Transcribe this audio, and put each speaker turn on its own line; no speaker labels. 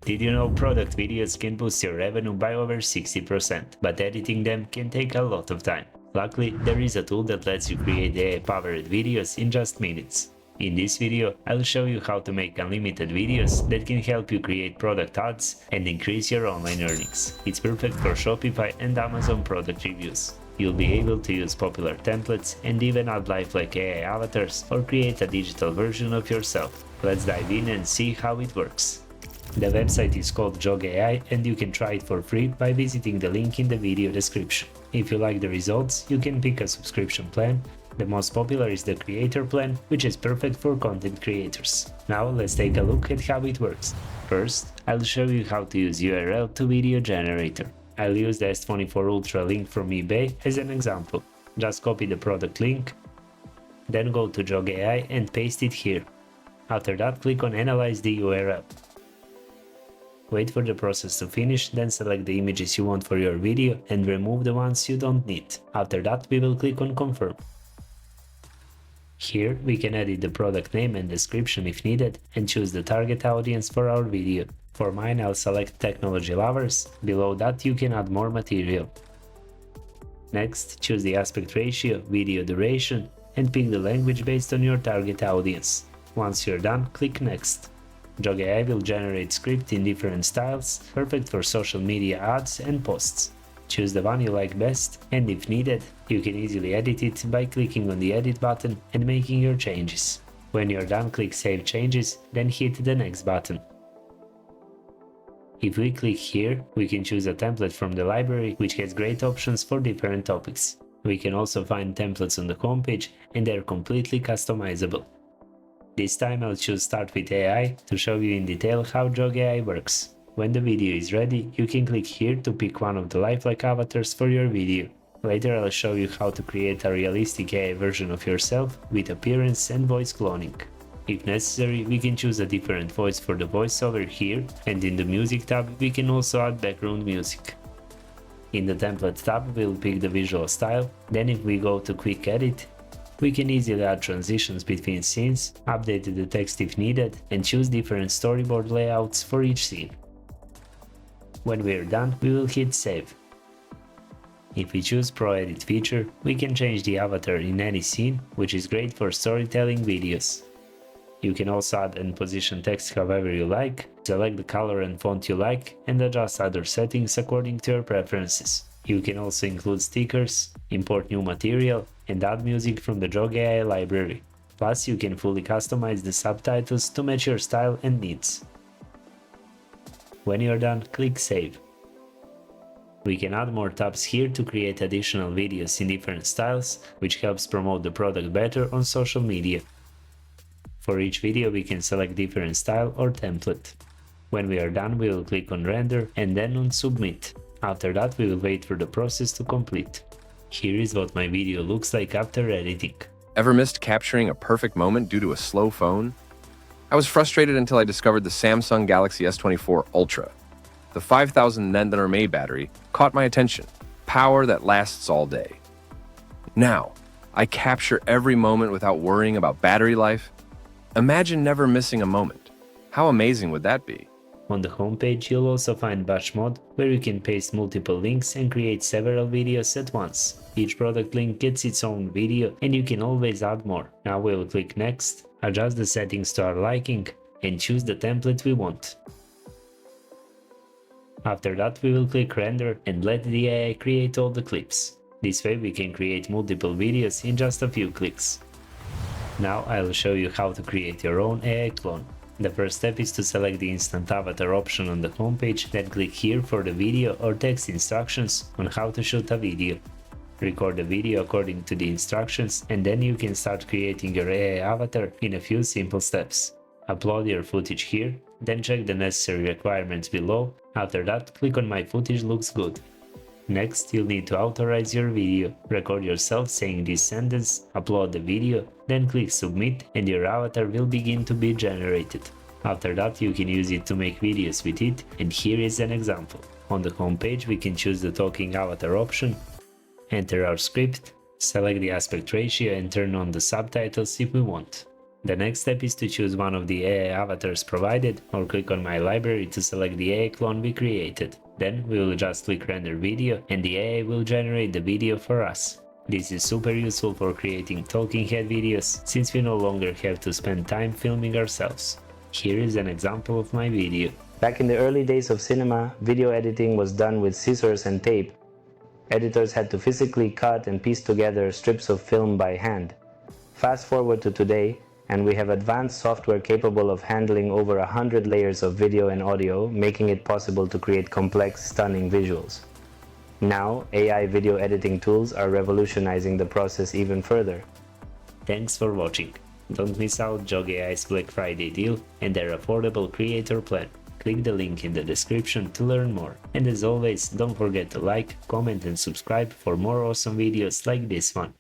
Did you know product videos can boost your revenue by over 60%, but editing them can take a lot of time? Luckily, there is a tool that lets you create AI-powered videos in just minutes. In this video, I'll show you how to make unlimited videos that can help you create product ads and increase your online earnings. It's perfect for Shopify and Amazon product reviews. You'll be able to use popular templates and even add lifelike AI avatars or create a digital version of yourself. Let's dive in and see how it works. The website is called JoggAI and you can try it for free by visiting the link in the video description. If you like the results, you can pick a subscription plan. The most popular is the creator plan, which is perfect for content creators. Now let's take a look at how it works. First, I'll show you how to use URL to video generator. I'll use the S24 Ultra link from eBay as an example. Just copy the product link, then go to JoggAI and paste it here. After that, click on Analyze the URL. Wait for the process to finish, then select the images you want for your video and remove the ones you don't need. After that, we will click on Confirm. Here, we can edit the product name and description if needed and choose the target audience for our video. For mine, I'll select Technology Lovers. Below that, you can add more material. Next, choose the aspect ratio, video duration, and pick the language based on your target audience. Once you're done, click Next. JoggAI will generate script in different styles, perfect for social media ads and posts. Choose the one you like best, and if needed, you can easily edit it by clicking on the Edit button and making your changes. When you're done, click Save Changes, then hit the Next button. If we click here, we can choose a template from the library, which has great options for different topics. We can also find templates on the homepage, and they're completely customizable. This time I'll choose Start with AI to show you in detail how JoggAI works. When the video is ready, you can click here to pick one of the lifelike avatars for your video. Later I'll show you how to create a realistic AI version of yourself with appearance and voice cloning. If necessary, we can choose a different voice for the voiceover here, and in the Music tab we can also add background music. In the Template tab we'll pick the visual style, then if we go to Quick Edit, we can easily add transitions between scenes, update the text if needed, and choose different storyboard layouts for each scene. When we're done, we will hit Save. If we choose Pro Edit feature, we can change the avatar in any scene, which is great for storytelling videos. You can also add and position text however you like, select the color and font you like, and adjust other settings according to your preferences. You can also include stickers, import new material, and add music from the JoggAI library. Plus, you can fully customize the subtitles to match your style and needs. When you're done, click Save. We can add more tabs here to create additional videos in different styles, which helps promote the product better on social media. For each video, we can select different style or template. When we are done, we will click on Render and then on Submit. After that, we will wait for the process to complete. Here is what my video looks like after editing.
Ever missed capturing a perfect moment due to a slow phone? I was frustrated until I discovered the Samsung Galaxy S24 Ultra. The 5000 mAh battery caught my attention. Power that lasts all day. Now, I capture every moment without worrying about battery life. Imagine never missing a moment. How amazing would that be?
On the homepage, you'll also find Batch mode, where you can paste multiple links and create several videos at once. Each product link gets its own video and you can always add more. Now we'll click Next, adjust the settings to our liking, and choose the template we want. After that, we will click Render and let the AI create all the clips. This way we can create multiple videos in just a few clicks. Now I'll show you how to create your own AI clone. The first step is to select the Instant Avatar option on the homepage, then click here for the video or text instructions on how to shoot a video. Record the video according to the instructions, and then you can start creating your AI avatar in a few simple steps. Upload your footage here, then check the necessary requirements below. After that, click on My footage looks good. Next, you'll need to authorize your video. Record yourself saying this sentence, upload the video, then click Submit and your avatar will begin to be generated. After that, you can use it to make videos with it, and here is an example. On the home page, we can choose the talking avatar option, enter our script, select the aspect ratio and turn on the subtitles if we want. The next step is to choose one of the AI avatars provided or click on My Library to select the AI clone we created. Then we will just click Render Video and the AI will generate the video for us. This is super useful for creating talking head videos since we no longer have to spend time filming ourselves. Here is an example of my video.
Back in the early days of cinema, video editing was done with scissors and tape. Editors had to physically cut and piece together strips of film by hand. Fast forward to today, and we have advanced software capable of handling over 100 layers of video and audio, making it possible to create complex, stunning visuals. Now, AI video editing tools are revolutionizing the process even further.
Thanks for watching. Don't miss out JoggAI's Black Friday deal and their affordable creator plan. Click the link in the description to learn more. And as always, don't forget to like, comment and subscribe for more awesome videos like this one.